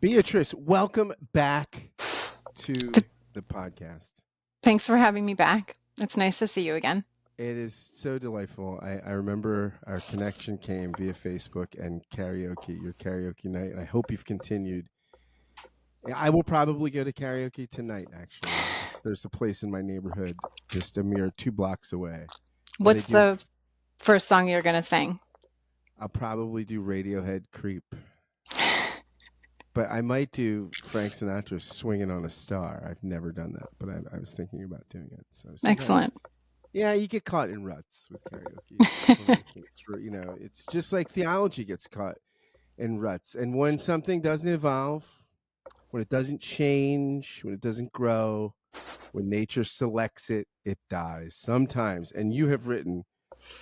Beatrice, welcome back to Th- the podcast. Thanks for having me back. It's nice to see you again. It is so delightful. I remember our connection came via Facebook and karaoke, your karaoke night, and I hope you've continued. I will probably go to karaoke tonight, actually. There's a place in my neighborhood just a mere 2 blocks away. What's the first song you're going to sing? I'll probably do Radiohead Creep. But I might do Frank Sinatra Swinging on a Star. I've never done that, but I was thinking about doing it. So Excellent. Yeah, you get caught in ruts with karaoke. It's just like theology gets caught in ruts. And when something doesn't evolve, when it doesn't change, when it doesn't grow, when nature selects it, it dies sometimes. And you have written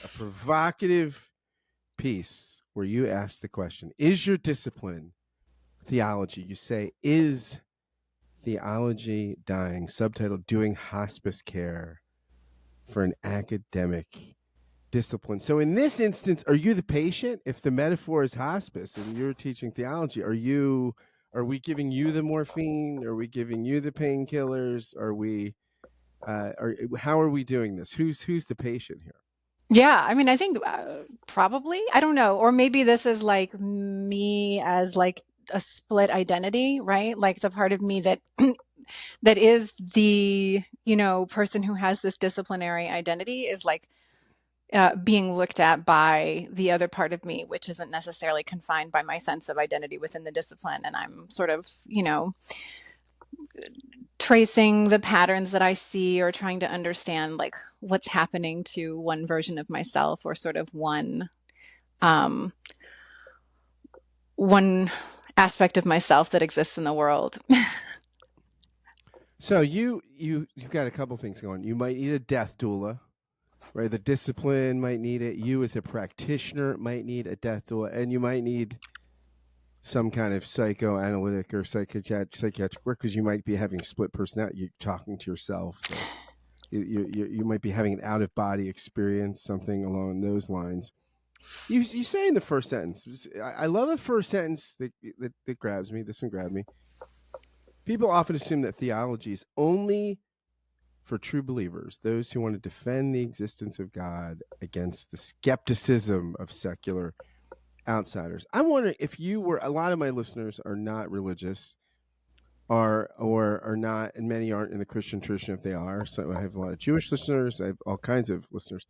a provocative piece where you ask the question, is your discipline theology? You say, is theology dying? Subtitle, Doing Hospice Care for an Academic Discipline. So in this instance, are you the patient? If the metaphor is hospice and you're teaching theology, are we giving you the morphine? Are we giving you the painkillers? How are we doing this? Who's the patient here? Yeah, I mean, I think probably, I don't know, or maybe this is like me as like a split identity, right? Like the part of me that that is the, person who has this disciplinary identity is like being looked at by the other part of me, which isn't necessarily confined by my sense of identity within the discipline. And I'm sort of, tracing the patterns that I see or trying to understand like what's happening to one version of myself or sort of one aspect of myself that exists in the world. So you've got a couple things going. You might need a death doula, right? The discipline might need it. You as a practitioner might need a death doula, and you might need some kind of psychoanalytic or psychiatric work because you might be having split personality. You're talking to yourself. So you might be having an out-of-body experience, something along those lines. You say in the first sentence, I love a first sentence that grabs me. This one grabbed me. People often assume that theology is only for true believers, those who want to defend the existence of God against the skepticism of secular outsiders. I'm wondering if you were, a lot of my listeners are not religious or are not, and many aren't in the Christian tradition if they are. So I have a lot of Jewish listeners. I have all kinds of listeners.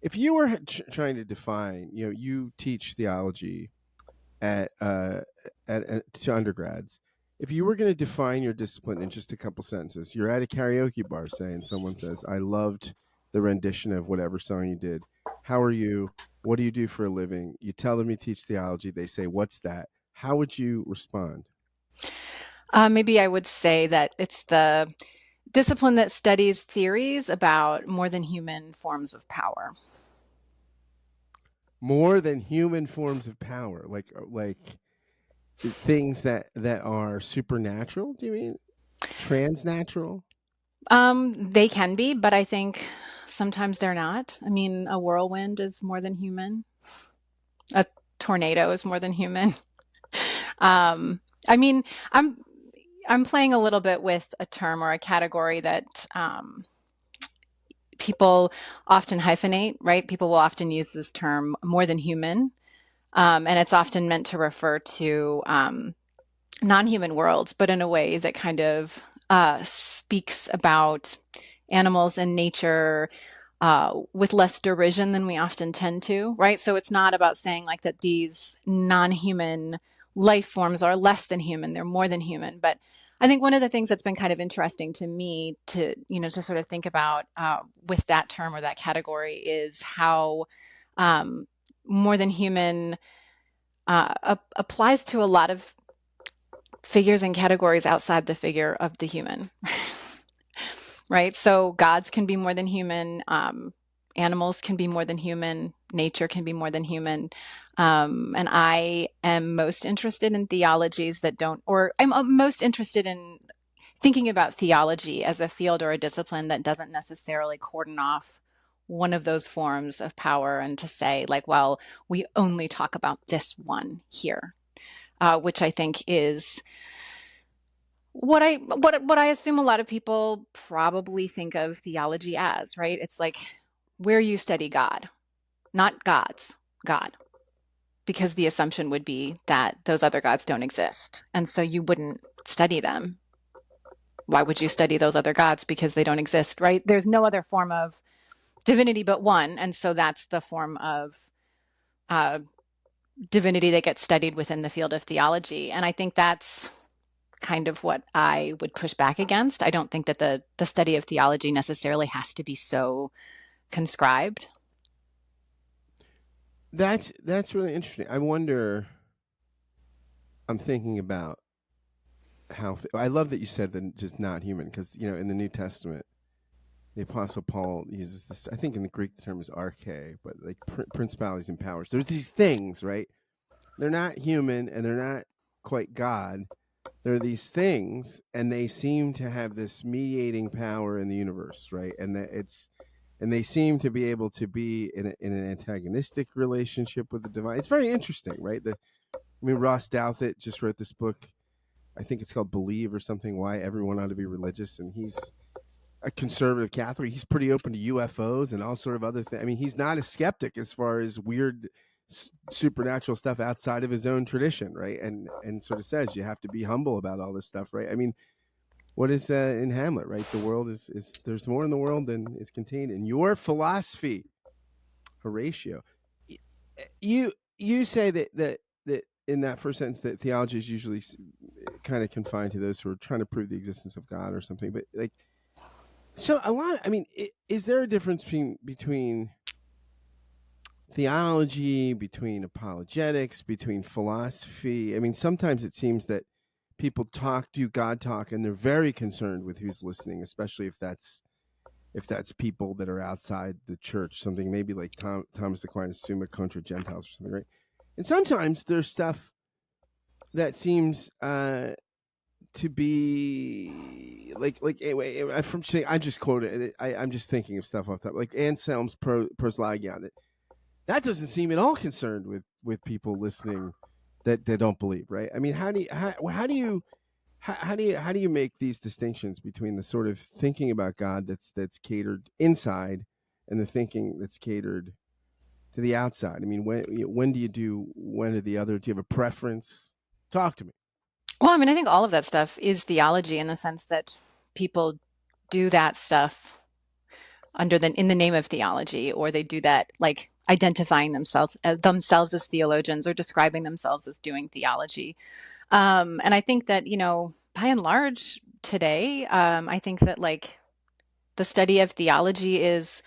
If you were trying to define, you teach theology to undergrads. If you were going to define your discipline in just a couple sentences, you're at a karaoke bar saying, someone says, I loved the rendition of whatever song you did. How are you? What do you do for a living? You tell them you teach theology. They say, what's that? How would you respond? Maybe I would say that it's the discipline that studies theories about more than human forms of power. More than human forms of power, like things that are supernatural. Do you mean transnatural? They can be, but I think sometimes they're not. I mean, a whirlwind is more than human. A tornado is more than human. I mean, I'm playing a little bit with a term or a category that people often hyphenate, right? People will often use this term more than human. And it's often meant to refer to non-human worlds, but in a way that kind of speaks about animals and nature with less derision than we often tend to, right? So it's not about saying like that these non-human life forms are less than human, they're more than human. But I think one of the things that's been kind of interesting to me to sort of think about with that term or that category is how more than human applies to a lot of figures and categories outside the figure of the human. Right? So gods can be more than human, animals can be more than human, nature can be more than human. And I am most interested in theologies that don't, or I'm most interested in thinking about theology as a field or a discipline that doesn't necessarily cordon off one of those forms of power and to say like, well, we only talk about this one here. which I think is what I assume a lot of people probably think of theology as, right? It's like where you study God, not gods, God, because the assumption would be that those other gods don't exist. And so you wouldn't study them. Why would you study those other gods? Because they don't exist, right? There's no other form of divinity but one. And so that's the form of uh, divinity that gets studied within the field of theology. And I think that's kind of what I would push back against. I don't think that the study of theology necessarily has to be so conscribed. That's really interesting. I wonder. I'm thinking about how I love that you said that just not human, because in the New Testament the Apostle Paul uses this. I think in the Greek the term is arche, but like principalities and powers. There's these things, right? They're not human and they're not quite God. There are these things, and they seem to have this mediating power in the universe, right? And they seem to be able to be in an antagonistic relationship with the divine. It's very interesting, right? Ross Douthat just wrote this book. I think it's called Believe or something. Why everyone ought to be religious, and he's a conservative Catholic. He's pretty open to UFOs and all sort of other things. He's not a skeptic as far as weird supernatural stuff outside of his own tradition, right? And sort of says you have to be humble about all this stuff, right? What is in Hamlet, right? The world is there's more in the world than is contained in your philosophy, Horatio. You say that in that first sentence that theology is usually kind of confined to those who are trying to prove the existence of God or something, but like, so a lot. Is there a difference between theology, between apologetics, between philosophy? Sometimes it seems that people do God talk, and they're very concerned with who's listening, especially if that's people that are outside the church, something maybe like Thomas Aquinas, Summa contra Gentiles or something, right? And sometimes there's stuff that seems to be like anyway, from saying I just quoted it. I'm just thinking of stuff off the top, like Anselm's Proslagion. That doesn't seem at all concerned with people listening that don't believe, right? How do you make these distinctions between the sort of thinking about God that's catered inside and the thinking that's catered to the outside? When do you do one or the other? Do you have a preference? Talk to me. Well, I think all of that stuff is theology in the sense that people do that stuff in the name of theology, or they do that like identifying themselves as theologians or describing themselves as doing theology. And I think that, by and large today, I think that like the study of theology is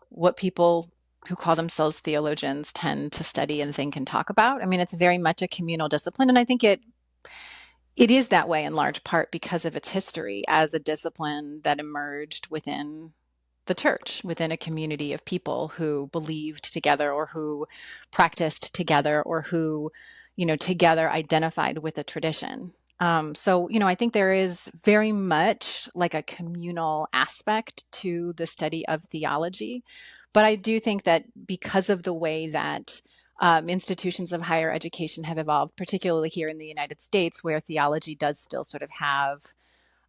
what people who call themselves theologians tend to study and think and talk about. It's very much a communal discipline, and I think it is that way in large part because of its history as a discipline that emerged within the church, within a community of people who believed together or who practiced together or who, together identified with a tradition. So, I think there is very much like a communal aspect to the study of theology. But I do think that because of the way that institutions of higher education have evolved, particularly here in the United States, where theology does still sort of have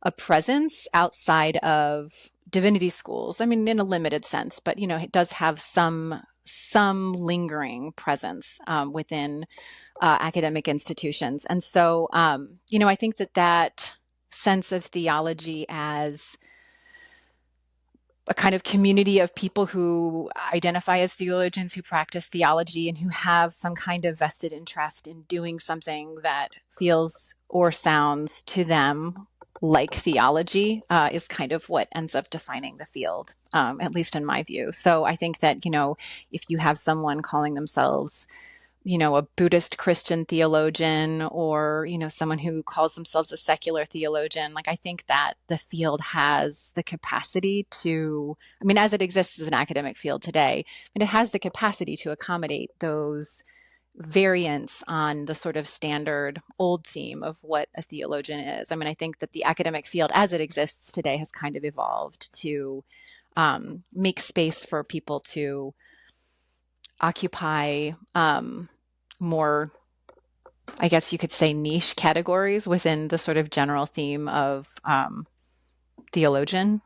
a presence outside of divinity schools. In a limited sense, but it does have some lingering presence within academic institutions. And so, I think that sense of theology as a kind of community of people who identify as theologians, who practice theology, and who have some kind of vested interest in doing something that feels or sounds to them like theology is kind of what ends up defining the field, at least in my view. So I think that, if you have someone calling themselves a Buddhist Christian theologian, or, someone who calls themselves a secular theologian, like I think that the field has the capacity to, as it exists as an academic field today, and it has the capacity to accommodate those variants on the sort of standard old theme of what a theologian is. I think that the academic field as it exists today has kind of evolved to make space for people to occupy more I guess you could say, niche categories within the sort of general theme of theologian.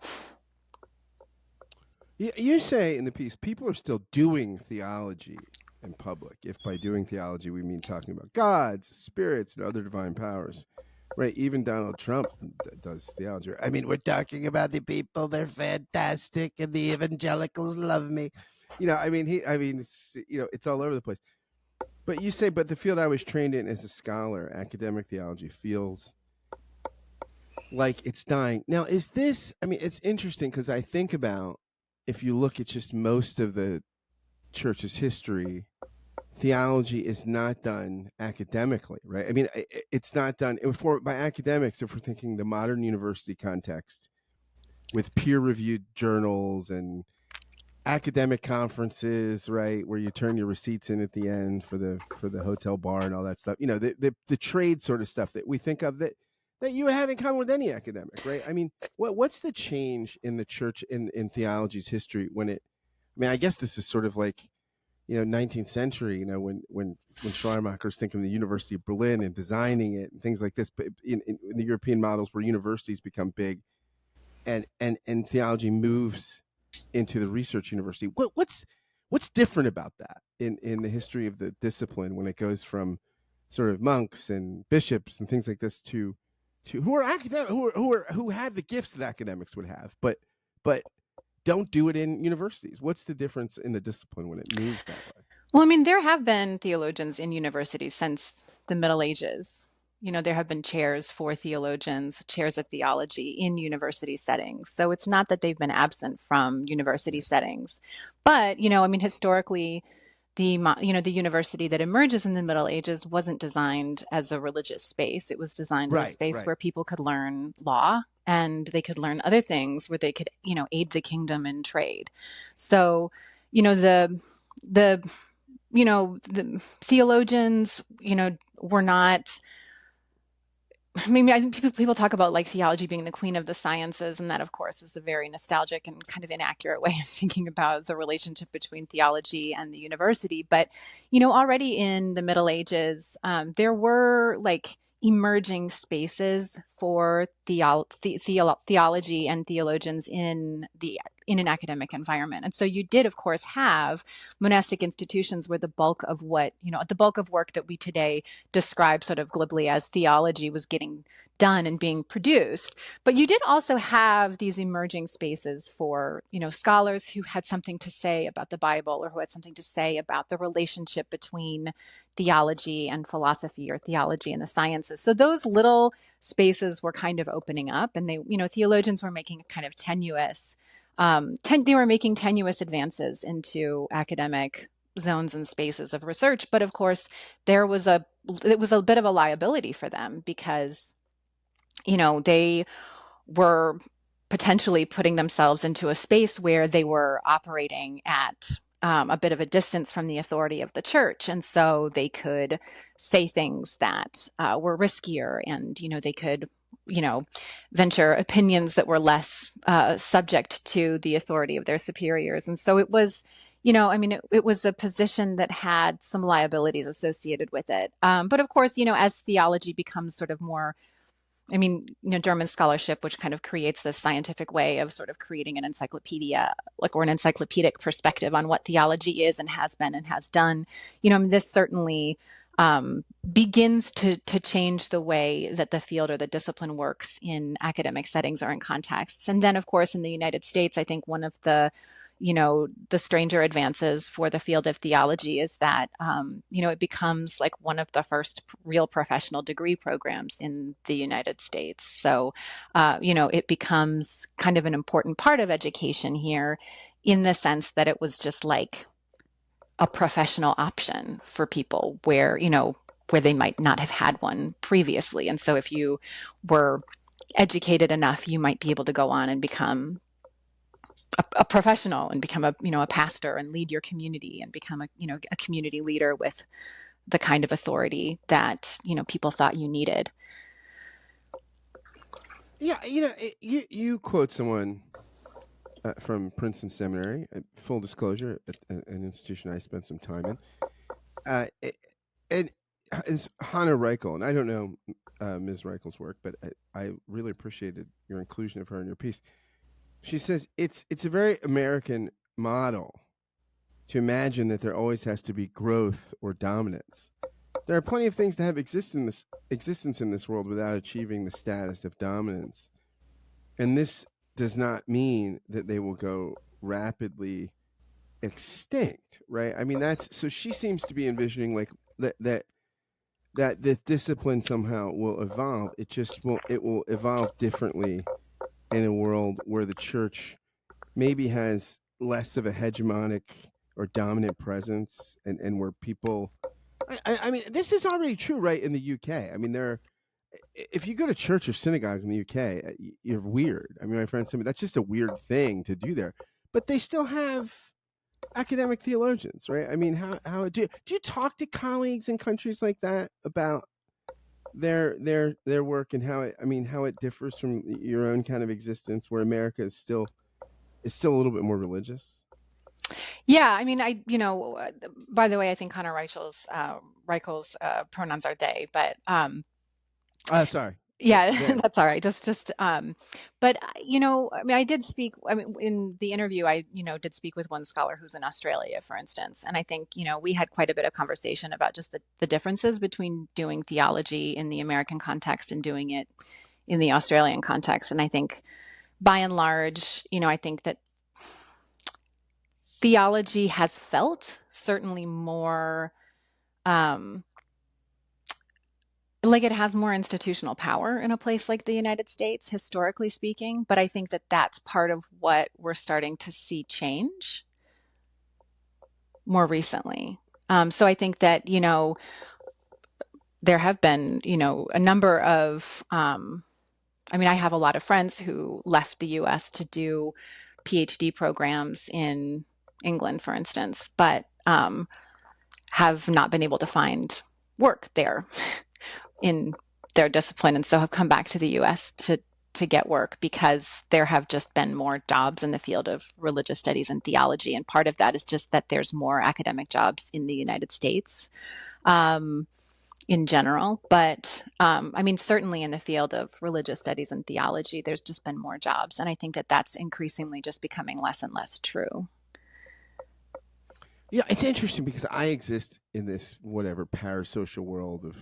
You say in the piece, people are still doing theology in public. If by doing theology we mean talking about gods, spirits, and other divine powers, right? Even Donald Trump does theology. I mean, we're talking about the people; they're fantastic, and the evangelicals love me. I mean, it's, it's all over the place. But you say, but the field I was trained in as a scholar, academic theology, feels like it's dying. Now, is this, I mean, it's interesting because I think about, if you look at just most of the church's history, theology is not done academically, right? I mean, it's not done by academics, if we're thinking the modern university context with peer reviewed journals and academic conferences, right, where you turn your receipts in at the end for the hotel bar and all that stuff. The trade sort of stuff that we think of, that you would have in common with any academic, right? I mean, what's the change in the church in theology's history when it? I mean, I guess this is sort of like 19th century. When Schleiermacher's thinking of the University of Berlin and designing it and things like this, but in the European models where universities become big, and theology moves into the research university. What's different about that in the history of the discipline when it goes from sort of monks and bishops and things like this to who are academic, who have the gifts that academics would have, but don't do it in universities? What's the difference in the discipline when it moves that way? Well, I mean, there have been theologians in universities since the Middle Ages. There have been chairs for theologians, chairs of theology in university settings. So it's not that they've been absent from university settings. But, I mean, historically, the university that emerges in the Middle Ages wasn't designed as a religious space. It was designed as a Right, space right. where people could learn law and they could learn other things where they could, aid the kingdom in trade. So, the the theologians, were not. I mean, I think people talk about like theology being the queen of the sciences, and that, of course, is a very nostalgic and kind of inaccurate way of thinking about the relationship between theology and the university. But, already in the Middle Ages, there were like emerging spaces for theology and theologians in an academic environment. And so you did, of course, have monastic institutions where the bulk of work that we today describe sort of glibly as theology was getting done and being produced. But you did also have these emerging spaces for, scholars who had something to say about the Bible, or who had something to say about the relationship between theology and philosophy, or theology and the sciences. So those little spaces were kind of opening up, and theologians were making kind of they were making tenuous advances into academic zones and spaces of research. But of course, it was a bit of a liability for them, because they were potentially putting themselves into a space where they were operating at a bit of a distance from the authority of the church, and so they could say things that were riskier, and they could venture opinions that were less subject to the authority of their superiors. And so it was, I mean, it was a position that had some liabilities associated with it. But of course, as theology becomes sort of more, I mean, German scholarship, which kind of creates this scientific way of sort of creating an encyclopedia, like, or an encyclopedic perspective on what theology is and has been and has done. I mean, this certainly begins to change the way that the field or the discipline works in academic settings or in contexts. And then, of course, in the United States, I think one of the stranger advances for the field of theology is that, it becomes like one of the first real professional degree programs in the United States. So, it becomes kind of an important part of education here, in the sense that it was just like a professional option for people where they might not have had one previously. And so if you were educated enough, you might be able to go on and become a professional, and become a pastor, and lead your community, and become a community leader with the kind of authority that people thought you needed. Yeah, you quote someone from Princeton Seminary. Full disclosure, an institution I spent some time in, and it's Hannah Reichel, and I don't know Ms. Reichel's work, but I really appreciated your inclusion of her in your piece. She says it's a very American model to imagine that there always has to be growth or dominance. There are plenty of things that have existence in this world without achieving the status of dominance. And this does not mean that they will go rapidly extinct, right? I mean, that's so she seems to be envisioning like that the discipline somehow will evolve. It will evolve differently in a world where the church maybe has less of a hegemonic or dominant presence, and where people I mean, this is already true, right? In the UK. I mean, if you go to church or synagogue in the UK, you're weird. I mean, my friends tell me that's just a weird thing to do there. But they still have academic theologians, right? I mean, how do you talk to colleagues in countries like that about their work and how it differs from your own kind of existence, where America is still a little bit more religious? Yeah, I mean, by the way, I think Connor Reichel's pronouns are they, but Sorry, yeah, them. that's all right. But I mean, I did speak. I mean, in the interview, I did speak with one scholar who's in Australia, for instance, and I think we had quite a bit of conversation about just the differences between doing theology in the American context and doing it in the Australian context. And I think, by and large, I think that theology has felt certainly more. Um, like it has more institutional power in a place like the United States, historically speaking. But I think that that's part of what we're starting to see change more recently. So I think that, there have been, a number of, I mean, I have a lot of friends who left the US to do PhD programs in England, for instance, but have not been able to find work there in their discipline, and so have come back to the US to get work because there have just been more jobs in the field of religious studies and theology. And part of that is just that there's more academic jobs in the United States in general. But I mean, certainly in the field of religious studies and theology, there's just been more jobs. And I think that that's increasingly just becoming less and less true. Yeah, it's interesting because I exist in this whatever parasocial world of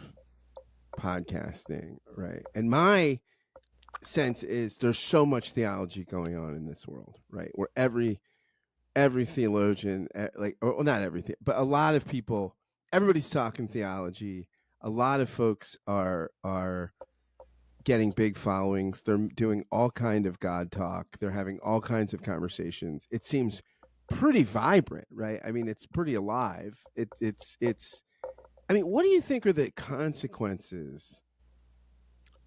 podcasting, right? And my sense is there's so much theology going on in this world, right? Where every theologian, like, or well, not everything, but a lot of people, everybody's talking theology. A lot of folks are getting big followings. They're doing all kind of God talk. They're having all kinds of conversations. It seems pretty vibrant, right? I mean, it's pretty alive. It's. I mean, what do you think are the consequences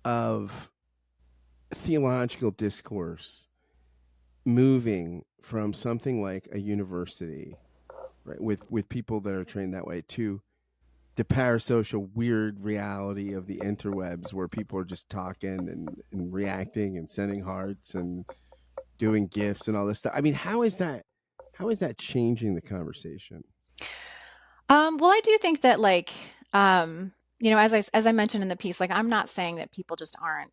of theological discourse moving from something like a university, right, with people that are trained that way, to the parasocial weird reality of the interwebs, where people are just talking and reacting and sending hearts and doing gifs and all this stuff? I mean, how is that changing the conversation? Well, I do think that, like, as I mentioned in the piece, like, I'm not saying that people just aren't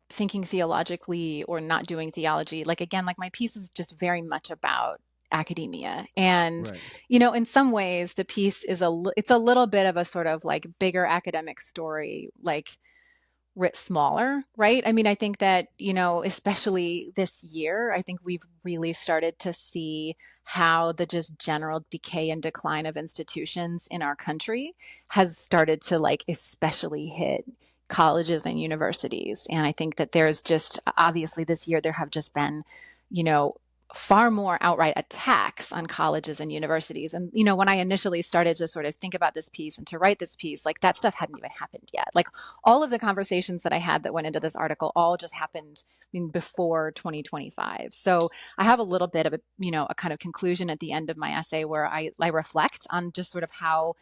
thinking theologically or not doing theology. Like, again, like, my piece is just very much about academia, and Right. in some ways, the piece is it's a little bit of a sort of like bigger academic story, like writ smaller, right? I mean, I think that, especially this year, I think we've really started to see how the just general decay and decline of institutions in our country has started to, like, especially hit colleges and universities. And I think that there's just obviously this year there have just been, you know, far more outright attacks on colleges and universities. And, when I initially started to sort of think about this piece and to write this piece, like, that stuff hadn't even happened yet. Like, all of the conversations that I had that went into this article all just happened, I mean, before 2025. So I have a little bit of a kind of conclusion at the end of my essay where I reflect on just sort of how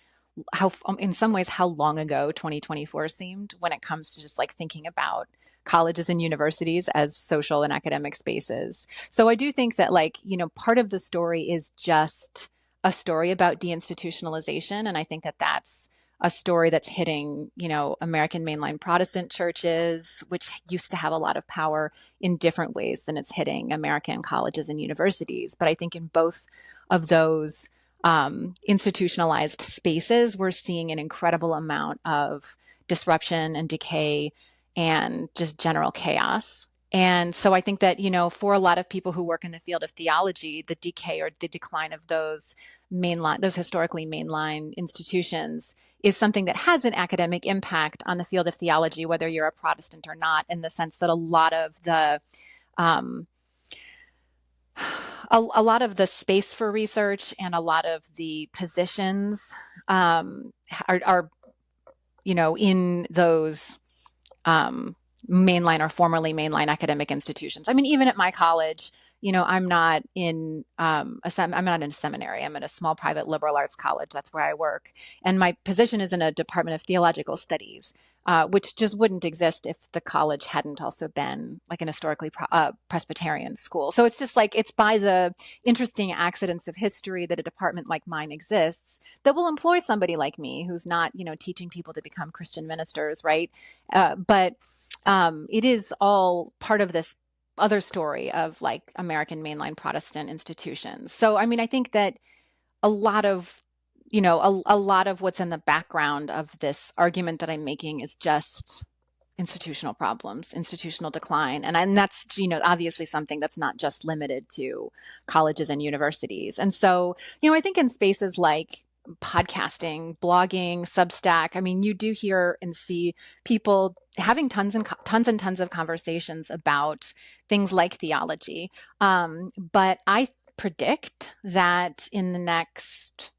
in some ways how long ago 2024 seemed when it comes to just like thinking about colleges and universities as social and academic spaces. So I do think that, like, part of the story is just a story about deinstitutionalization, and I think that that's a story that's hitting, American mainline Protestant churches, which used to have a lot of power in different ways than it's hitting American colleges and universities. But I think in both of those institutionalized spaces, we're seeing an incredible amount of disruption and decay and just general chaos. And so I think that, for a lot of people who work in the field of theology, the decay or the decline of those historically mainline institutions is something that has an academic impact on the field of theology, whether you're a Protestant or not, in the sense that um, a lot of the space for research and a lot of the positions are in those um, mainline or formerly mainline academic institutions. I mean, even at my college, I'm not I'm not in a seminary. I'm in a small private liberal arts college. That's where I work, and my position is in a department of theological studies, which just wouldn't exist if the college hadn't also been like an historically Presbyterian school. So it's just like it's by the interesting accidents of history that a department like mine exists that will employ somebody like me who's not, teaching people to become Christian ministers, right? But it is all part of this other story of like American mainline Protestant institutions. So, I mean, I think that a lot of, a lot of what's in the background of this argument that I'm making is just institutional problems, institutional decline. And that's, obviously something that's not just limited to colleges and universities. And so, I think in spaces like podcasting, blogging, Substack, I mean, you do hear and see people having tons of conversations about things like theology. But I predict that in the next,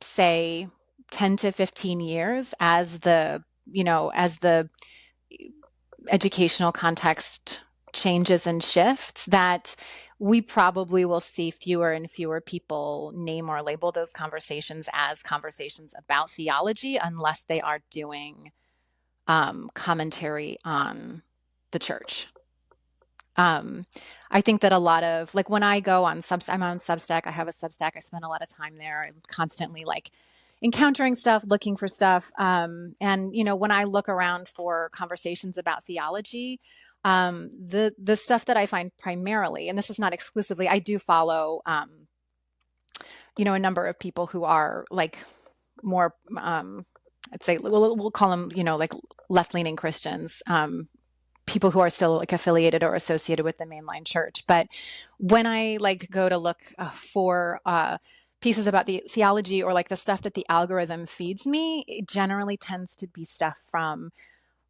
say, 10 to 15 years, as the educational context changes and shifts, that we probably will see fewer and fewer people name or label those conversations as conversations about theology unless they are doing commentary on the church. Um, I think that a lot of like when I go on I'm on Substack. I have a Substack. I spend a lot of time there. I'm constantly like encountering stuff, looking for stuff. And when I look around for conversations about theology, the stuff that I find primarily, and this is not exclusively, I do follow, a number of people who are like more, I'd say we'll call them, like left-leaning Christians, people who are still like affiliated or associated with the mainline church. But when I like go to look for pieces about the theology or like the stuff that the algorithm feeds me, it generally tends to be stuff from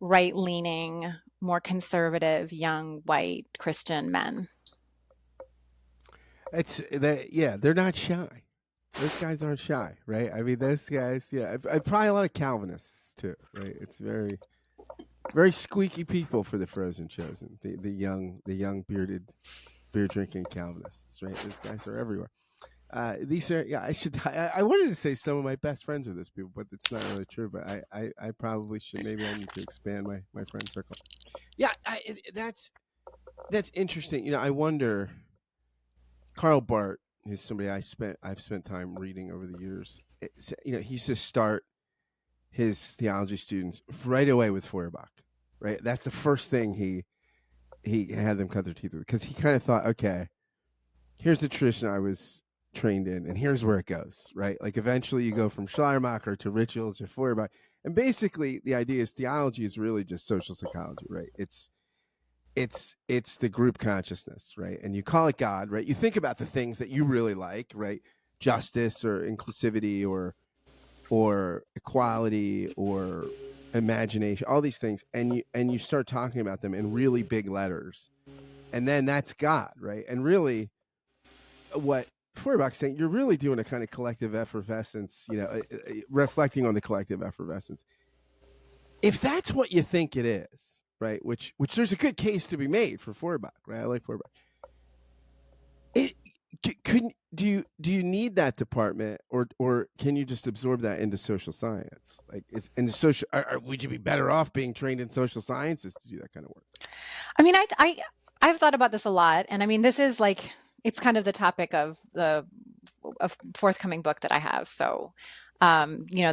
right-leaning, more conservative, young, white Christian men. It's that, yeah, they're not shy. Those guys aren't shy, right? I mean, those guys, yeah, I probably a lot of Calvinists too, right? It's very, very squeaky people for the Frozen Chosen, the young bearded beer drinking Calvinists, right? Those guys are everywhere. These are, yeah. I wanted to say some of my best friends are those people, but it's not really true. But I probably should. Maybe I need to expand my friend circle. Yeah, that's interesting. I wonder. Karl Barth is somebody I've spent time reading over the years. He used to start his theology students right away with Feuerbach, right? That's the first thing he had them cut their teeth with, because he kind of thought, okay, here's the tradition I was trained in, and here's where it goes, right? Like eventually you go from Schleiermacher to Ritschl to Feuerbach, and basically the idea is theology is really just social psychology, right? It's the group consciousness, right? And you call it God, right? You think about the things that you really like, right? Justice or inclusivity or equality or imagination, all these things, and you start talking about them in really big letters, and then that's God, right? And really, what Feuerbach's saying, you're really doing a kind of collective effervescence, reflecting on the collective effervescence. If that's what you think it is, right? Which there's a good case to be made for Feuerbach, right? I like Feuerbach. Do you need that department, or can you just absorb that into social science? Like, would you be better off being trained in social sciences to do that kind of work? I mean, I've thought about this a lot, and I mean, this is like it's kind of the topic of the forthcoming book that I have. So,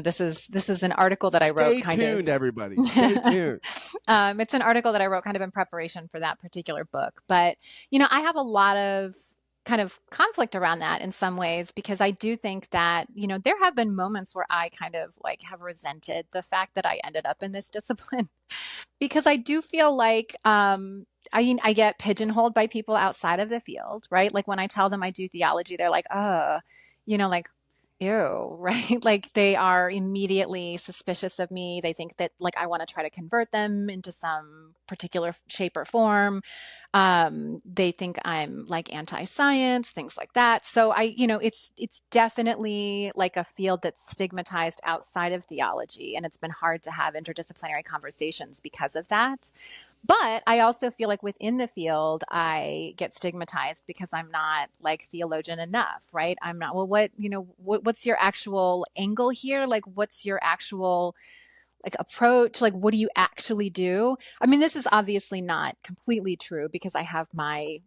This is an article that I wrote Stay kind of. tuned, everybody. Stay tuned. It's an article that I wrote kind of in preparation for that particular book. But, I have a lot of kind of conflict around that in some ways because I do think that, there have been moments where I kind of like have resented the fact that I ended up in this discipline because I do feel like, I get pigeonholed by people outside of the field, right? Like when I tell them I do theology, they're like, like, ew, right? Like they are immediately suspicious of me. They think that like I want to try to convert them into some particular shape or form. They think I'm like anti-science, things like that. So it's definitely like a field that's stigmatized outside of theology, and it's been hard to have interdisciplinary conversations because of that. But I also feel like within the field, I get stigmatized because I'm not like theologian enough, right? I'm not, well, what's your actual angle here? Like, what's your actual like approach? Like, what do you actually do? I mean, this is obviously not completely true because I have my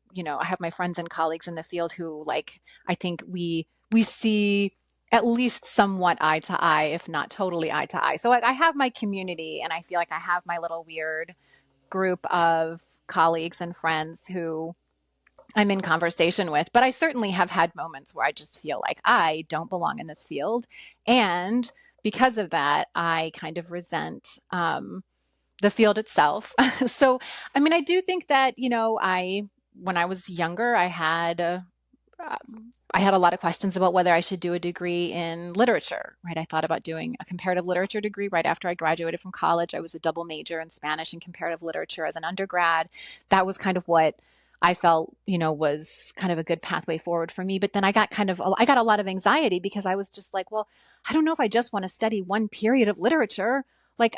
friends and colleagues in the field who like, I think we see at least somewhat eye to eye, if not totally eye to eye. So like, I have my community and I feel like I have my little weird group of colleagues and friends who I'm in conversation with, but I certainly have had moments where I just feel like I don't belong in this field. And because of that, I kind of resent the field itself. So, I mean, I do think that, when I was younger, I had a lot of questions about whether I should do a degree in literature, right? I thought about doing a comparative literature degree right after I graduated from college. I was a double major in Spanish and comparative literature as an undergrad. That was kind of what I felt, was kind of a good pathway forward for me. But then I got a lot of anxiety because I was just like, well, I don't know if I just want to study one period of literature. Like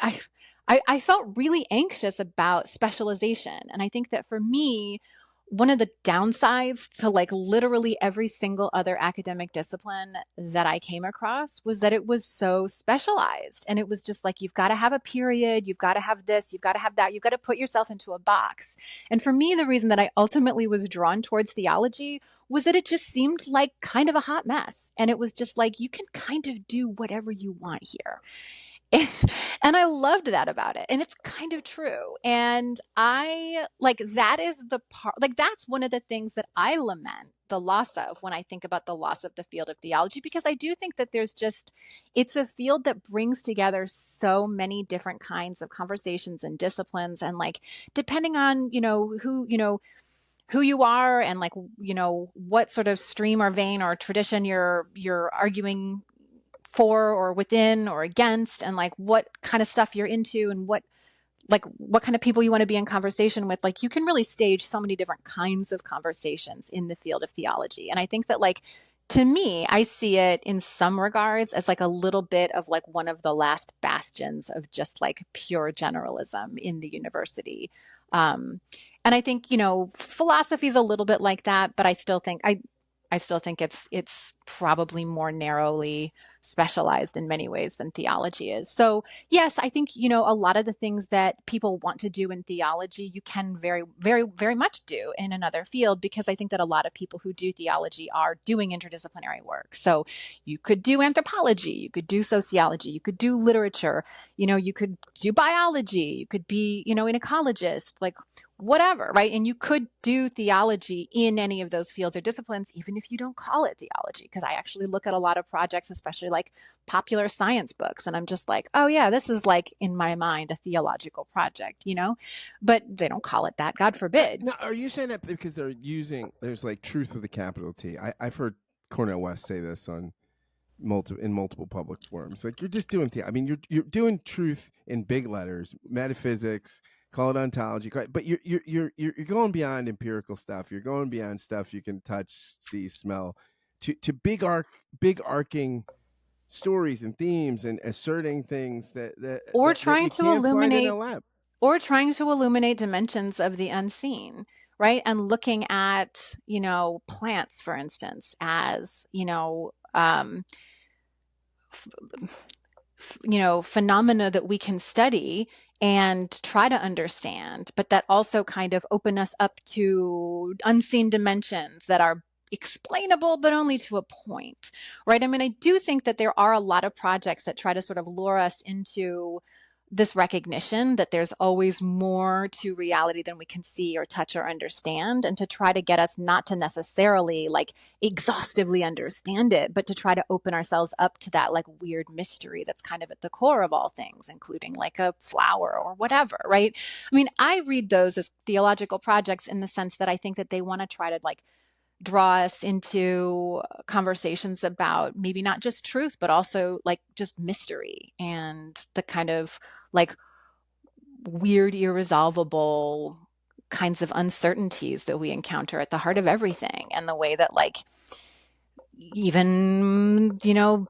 I felt really anxious about specialization. And I think that for me, one of the downsides to like literally every single other academic discipline that I came across was that it was so specialized. And it was just like, you've got to have a period, you've got to have this, you've got to have that, you've got to put yourself into a box. And for me, the reason that I ultimately was drawn towards theology was that it just seemed like kind of a hot mess. And it was just like, you can kind of do whatever you want here. And I loved that about it. And it's kind of true. And I like that is the part, like, that's one of the things that I lament the loss of when I think about the loss of the field of theology, because I do think that it's a field that brings together so many different kinds of conversations and disciplines. And like, depending on, who you are and like, what sort of stream or vein or tradition you're arguing for or within or against, and like what kind of stuff you're into and what kind of people you want to be in conversation with, like you can really stage so many different kinds of conversations in the field of theology. And I think that like, to me, I see it in some regards as like a little bit of like one of the last bastions of just like pure generalism in the university. And I think, philosophy is a little bit like that, but I still think it's probably more narrowly specialized in many ways than theology is. So yes, I think, a lot of the things that people want to do in theology, you can very, very, very much do in another field, because I think that a lot of people who do theology are doing interdisciplinary work. So you could do anthropology, you could do sociology, you could do literature, you could do biology, you could be, an ecologist, like whatever, right? And you could do theology in any of those fields or disciplines, even if you don't call it theology. Because I actually look at a lot of projects, especially like popular science books, and I'm just like, oh yeah, this is like in my mind a theological project, but they don't call it that, God forbid. Now, are you saying that because there's like truth with a capital T? I've heard Cornel West say this in multiple public forums. Like, you're just doing I mean, you're doing truth in big letters, metaphysics, call it ontology, but you're going beyond empirical stuff. You're going beyond stuff you can touch, see, smell, to big arcing stories and themes and asserting things Or that trying you to can't find in a illuminate lab. or trying to illuminate dimensions of the unseen, right? And looking at, plants, for instance, as, phenomena that we can study and try to understand, but that also kind of open us up to unseen dimensions that are explainable, but only to a point, right? I mean, I do think that there are a lot of projects that try to sort of lure us into this recognition that there's always more to reality than we can see or touch or understand, and to try to get us not to necessarily like exhaustively understand it, but to try to open ourselves up to that like weird mystery that's kind of at the core of all things, including like a flower or whatever, right? I mean, I read those as theological projects in the sense that I think that they want to try to like draw us into conversations about maybe not just truth, but also like just mystery and the kind of like weird, irresolvable kinds of uncertainties that we encounter at the heart of everything, and the way that like even,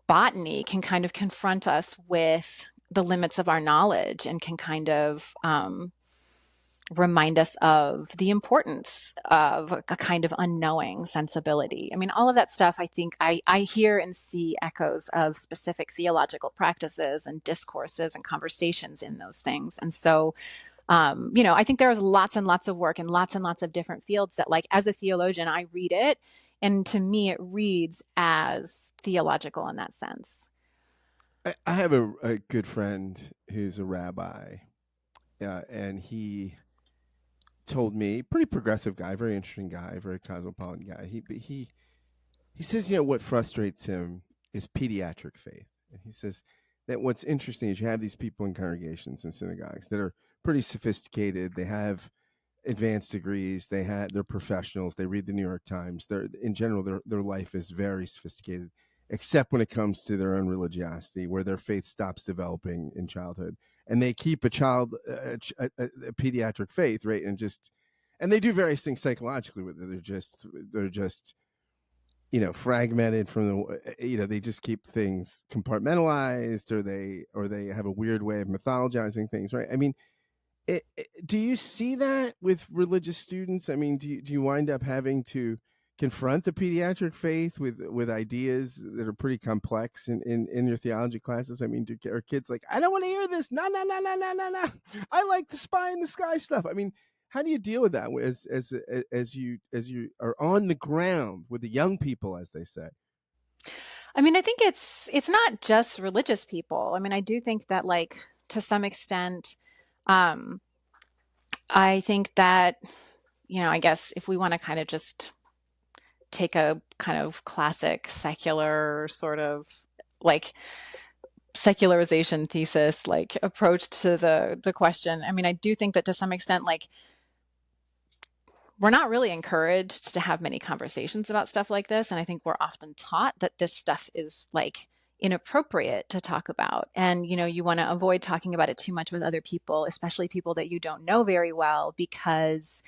botany can kind of confront us with the limits of our knowledge, and can kind of remind us of the importance of a kind of unknowing sensibility. I mean, all of that stuff, I think I hear and see echoes of specific theological practices and discourses and conversations in those things. And so, I think there's lots and lots of work in lots and lots of different fields that, like, as a theologian, I read it. And to me, it reads as theological in that sense. I have a good friend who's a rabbi, and he told me, pretty progressive guy, very interesting guy, very cosmopolitan guy. He says, what frustrates him is pediatric faith, and he says that what's interesting is you have these people in congregations and synagogues that are pretty sophisticated. They have advanced degrees. They're professionals. They read the New York Times. They're in general their life is very sophisticated, except when it comes to their own religiosity, where their faith stops developing in childhood, and they keep a pediatric faith, right? And they do various things psychologically with it. They're just fragmented from they just keep things compartmentalized, or they have a weird way of mythologizing things, right? I mean, do you see that with religious students? I mean, do you wind up having to confront the pediatric faith with ideas that are pretty complex in your theology classes? I mean, are kids like, I don't want to hear this. No, no, no, no, no, no, no. I like the spy in the sky stuff. I mean, how do you deal with that as you are on the ground with the young people, as they say? I mean, I think it's not just religious people. I mean, I do think that, like, to some extent, um, I think that, I guess if we want to kind of just take a kind of classic secular sort of like secularization thesis like approach to the question. I mean, I do think that to some extent, like, we're not really encouraged to have many conversations about stuff like this. And I think we're often taught that this stuff is like inappropriate to talk about. And, you want to avoid talking about it too much with other people, especially people that you don't know very well, because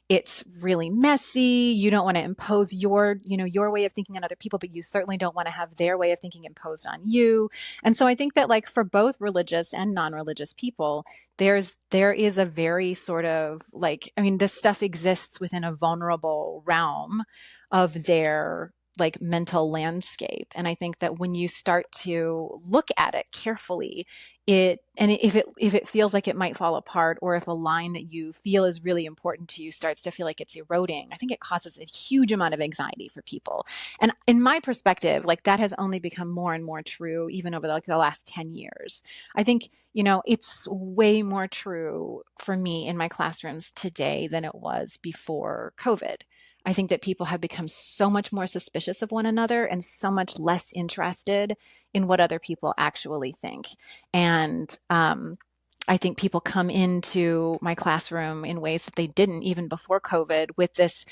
it's really messy. You don't want to impose your way of thinking on other people, but you certainly don't want to have their way of thinking imposed on you. And so I think that, like, for both religious and non-religious people, there is a very sort of like, I mean, this stuff exists within a vulnerable realm of their like mental landscape. And I think that when you start to look at it carefully, if it feels like it might fall apart, or if a line that you feel is really important to you starts to feel like it's eroding, I think it causes a huge amount of anxiety for people. And in my perspective, like, that has only become more and more true even over the last 10 years. I think, it's way more true for me in my classrooms today than it was before COVID. I think that people have become so much more suspicious of one another and so much less interested in what other people actually think. And I think people come into my classroom in ways that they didn't even before COVID, with this,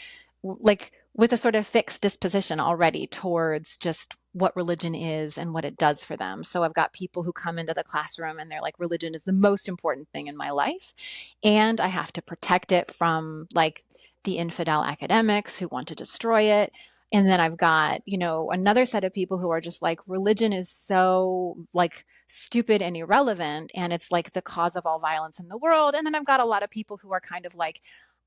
like, with a sort of fixed disposition already towards just what religion is and what it does for them. So I've got people who come into the classroom and they're like, religion is the most important thing in my life, and I have to protect it from like the infidel academics who want to destroy it. And then I've got, another set of people who are just like, religion is so like stupid and irrelevant, and it's like the cause of all violence in the world. And then I've got a lot of people who are kind of like,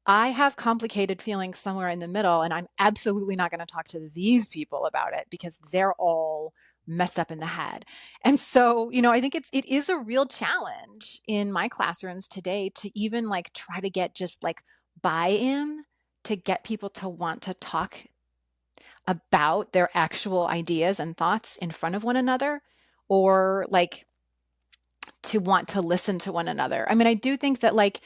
I have complicated feelings somewhere in the middle, and I'm absolutely not going to talk to these people about it because they're all messed up in the head. And so, I think it is a real challenge in my classrooms today to even like try to get just like buy-in, to get people to want to talk about their actual ideas and thoughts in front of one another, or like to want to listen to one another. I mean, I do think that like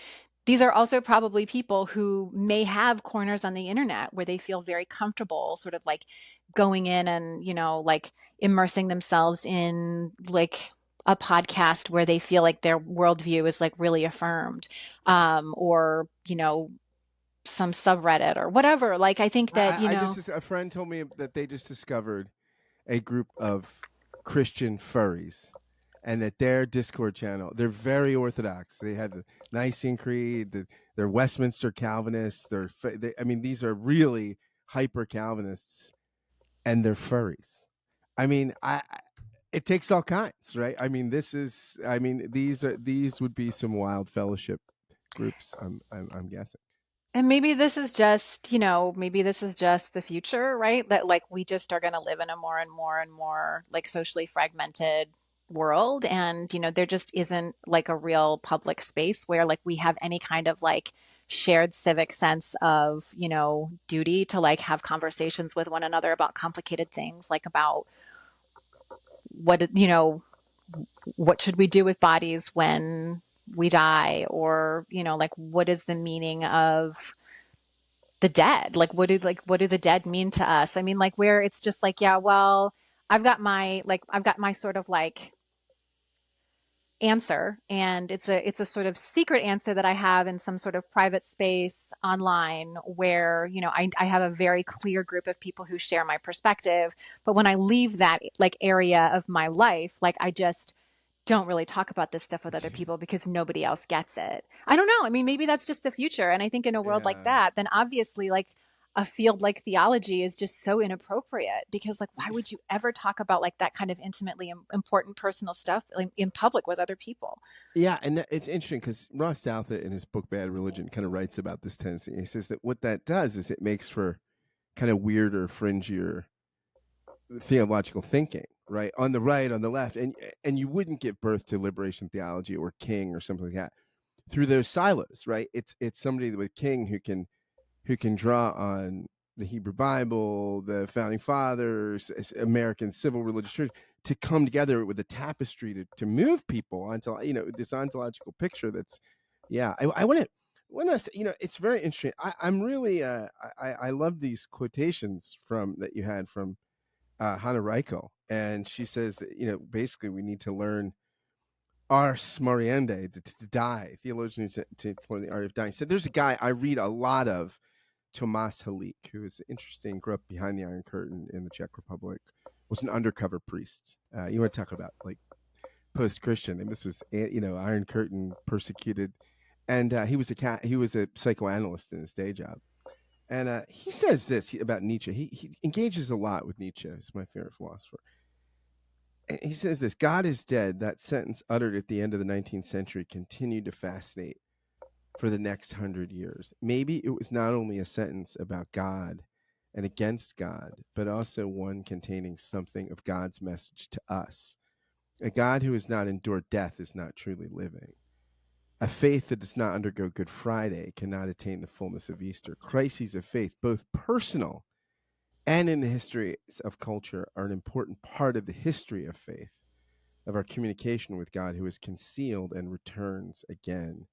these are also probably people who may have corners on the internet where they feel very comfortable sort of like going in and, like immersing themselves in like a podcast where they feel like their worldview is like really affirmed, or, some subreddit or whatever. Like, I think that, I just a friend told me that they just discovered a group of Christian furries, and that their Discord channel, they're very orthodox. They have the Nicene Creed, they're Westminster Calvinists. I mean, these are really hyper Calvinists, and they're furries. I mean, it takes all kinds, right? I mean, these would be some wild fellowship groups. I'm guessing. and maybe this is just, maybe this is just the future, right? That like we just are going to live in a more and more and more like socially fragmented world. And, there just isn't like a real public space where like we have any kind of like shared civic sense of, duty to like have conversations with one another about complicated things, like about what, what should we do with bodies when we die, or like what is the meaning of the dead? Like what do the dead mean to us? I mean, like where it's just like, yeah, well, I've got my sort of like answer, and it's a sort of secret answer that I have in some sort of private space online where, I have a very clear group of people who share my perspective. But when I leave that like area of my life, like I just don't really talk about this stuff with other people because nobody else gets it. I don't know. I mean, maybe that's just the future. And I think in a world like Yeah. that, then obviously, like a field like theology is just so inappropriate because, like, why would you ever talk about like that kind of intimately important personal stuff in public with other people? Yeah, and it's interesting because Ross Douthat in his book Bad Religion kind of writes about this tendency. He says that what that does is it makes for kind of weirder, fringier theological thinking, right? On the right, on the left, and you wouldn't give birth to liberation theology or King or something like that through those silos, right? It's somebody with King who can draw on the Hebrew Bible, the founding fathers, American civil religious church, to come together with a tapestry to move people onto this ontological picture. That's yeah. I want to it's very interesting. I'm really I love these quotations from that you had from Hannah Reichel, and she says that basically we need to learn ars moriendi, to die. Theologians to learn the art of dying. So there's a guy I read a lot of, Tomas Halik, who is interesting, grew up behind the Iron Curtain in the Czech Republic, was an undercover priest. You want to talk about like post-Christian, and this was Iron Curtain persecuted, and he was a psychoanalyst in his day job, and he says this about Nietzsche. He engages a lot with Nietzsche. He's my favorite philosopher. And he says this: "God is dead." That sentence, uttered at the end of the 19th century, continued to fascinate for the next 100 years. Maybe it was not only a sentence about God and against God, but also one containing something of God's message to us. A God who has not endured death is not truly living. A faith that does not undergo Good Friday cannot attain the fullness of Easter. Crises of faith, both personal and in the history of culture, are an important part of the history of faith, of our communication with God, who is concealed and returns again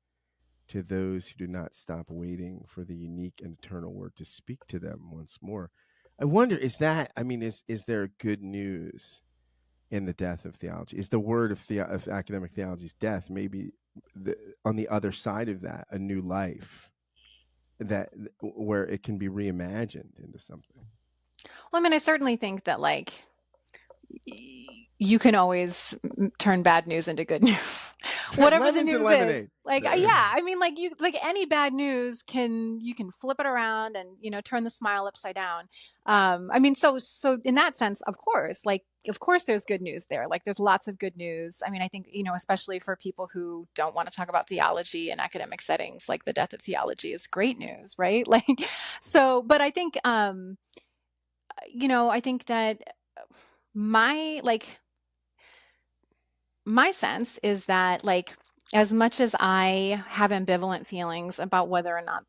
to those who do not stop waiting for the unique and eternal word to speak to them once more. I wonder, is there good news in the death of theology? Is the word of academic theology's death maybe on the other side of that a new life that where it can be reimagined into something? Well, I mean, I certainly think that like you can always turn bad news into good news. Whatever the Lemons and news is. lemonade. Like yeah, I mean like you like any bad news you can flip it around and turn the smile upside down. I mean so in that sense, of course there's good news there. Like there's lots of good news. I mean, I think especially for people who don't want to talk about theology in academic settings, like the death of theology is great news, right? Like so but I think I think that my like my sense is that like as much as I have ambivalent feelings about whether or not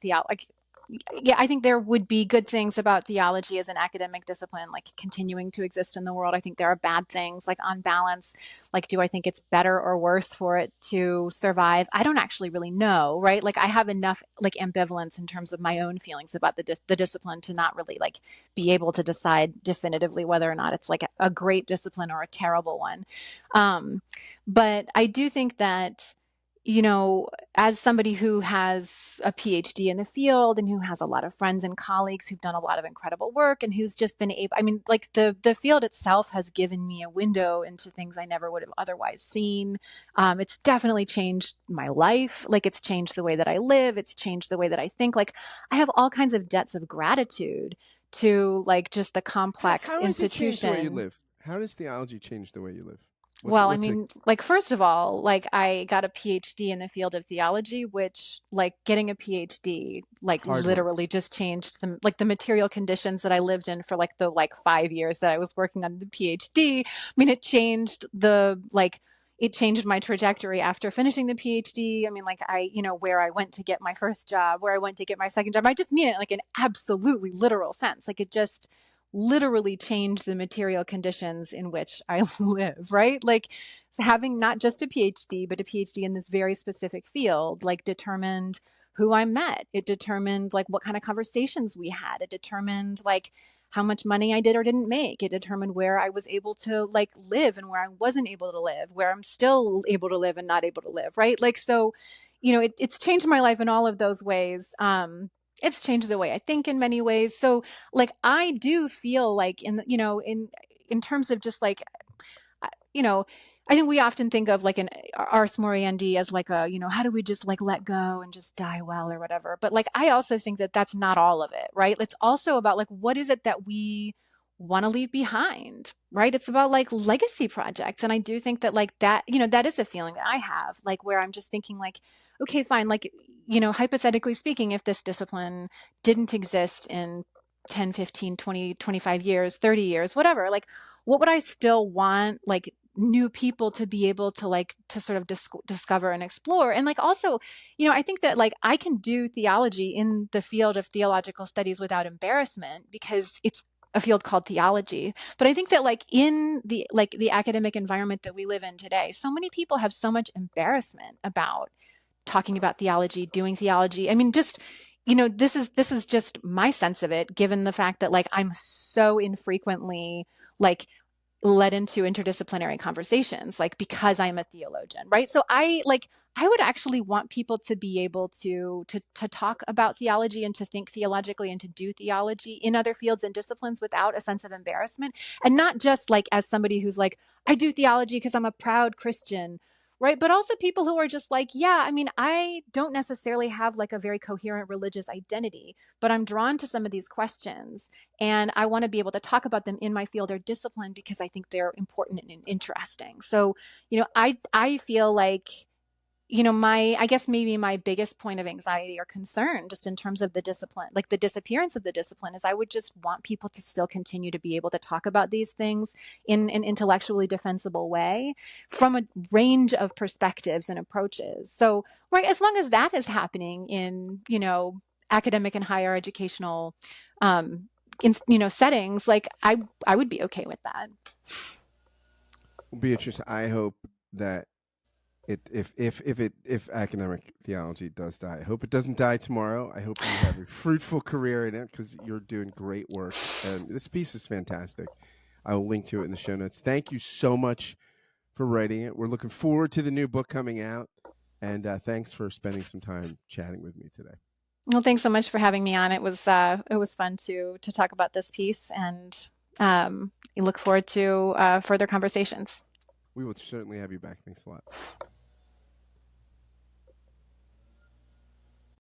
yeah, I think there would be good things about theology as an academic discipline, like continuing to exist in the world. I think there are bad things, like on balance, like do I think it's better or worse for it to survive? I don't actually really know, right? Like I have enough like ambivalence in terms of my own feelings about the discipline to not really like be able to decide definitively whether or not it's like a great discipline or a terrible one. Um, but I do think that, you know, as somebody who has a PhD in the field and who has a lot of friends and colleagues who've done a lot of incredible work and who's just been able, I mean, like the field itself has given me a window into things I never would have otherwise seen. It's definitely changed my life. Like it's changed the way that I live. It's changed the way that I think. Like I have all kinds of debts of gratitude to like just the complex How has it changed the way you institution. live? How does theology change the way you live? Well, I What's a mean, like first of all, like I got a PhD in the field of theology, which like getting a PhD like hard work? literally just changed the material conditions that I lived in for like the like 5 years that I was working on the PhD. I mean, it changed my trajectory after finishing the PhD. I mean, like where I went to get my first job, where I went to get my second job. I just mean it like in absolutely literal sense. Like it just literally changed the material conditions in which I live, right? Like having not just a PhD, but a PhD in this very specific field, like determined who I met. It determined like what kind of conversations we had. It determined like how much money I did or didn't make. It determined where I was able to like live and where I wasn't able to live, where I'm still able to live and not able to live, right? Like, so, it's changed my life in all of those ways. It's changed the way I think in many ways. So like I do feel like in terms of just like you know, I think we often think of like an Ars Moriendi as like a, how do we just like let go and just die well or whatever. But like, I also think that that's not all of it, right? It's also about like, what is it that we want to leave behind, right? It's about like legacy projects. And I do think that like that, that is a feeling that I have, like where I'm just thinking like, okay, fine. Like, hypothetically speaking, if this discipline didn't exist in 10, 15, 20, 25 years, 30 years, whatever, like, what would I still want like new people to be able to like to sort of discover and explore? And like also, I think that like I can do theology in the field of theological studies without embarrassment because it's a field called theology. But I think that like in the academic environment that we live in today, so many people have so much embarrassment about talking about theology, doing theology. I mean, just this is just my sense of it, given the fact that like I'm so infrequently like led into interdisciplinary conversations, like because I'm a theologian, right? So I would actually want people to be able to talk about theology and to think theologically and to do theology in other fields and disciplines without a sense of embarrassment, and not just like as somebody who's like, I do theology because I'm a proud Christian, right? But also people who are just like, yeah, I mean, I don't necessarily have like a very coherent religious identity, but I'm drawn to some of these questions and I want to be able to talk about them in my field or discipline because I think they're important and interesting. So, I feel like, I guess maybe my biggest point of anxiety or concern just in terms of the discipline, like the disappearance of the discipline, is I would just want people to still continue to be able to talk about these things in an intellectually defensible way from a range of perspectives and approaches. So, right, as long as that is happening in, academic and higher educational, settings, like I would be okay with that. Beatrice, I hope that if academic theology does die, I hope it doesn't die tomorrow. I hope you have a fruitful career in it because you're doing great work. And this piece is fantastic. I will link to it in the show notes. Thank you so much for writing it. We're looking forward to the new book coming out. And thanks for spending some time chatting with me today. Well, thanks so much for having me on. It was fun to talk about this piece, and I look forward to further conversations. We will certainly have you back. Thanks a lot.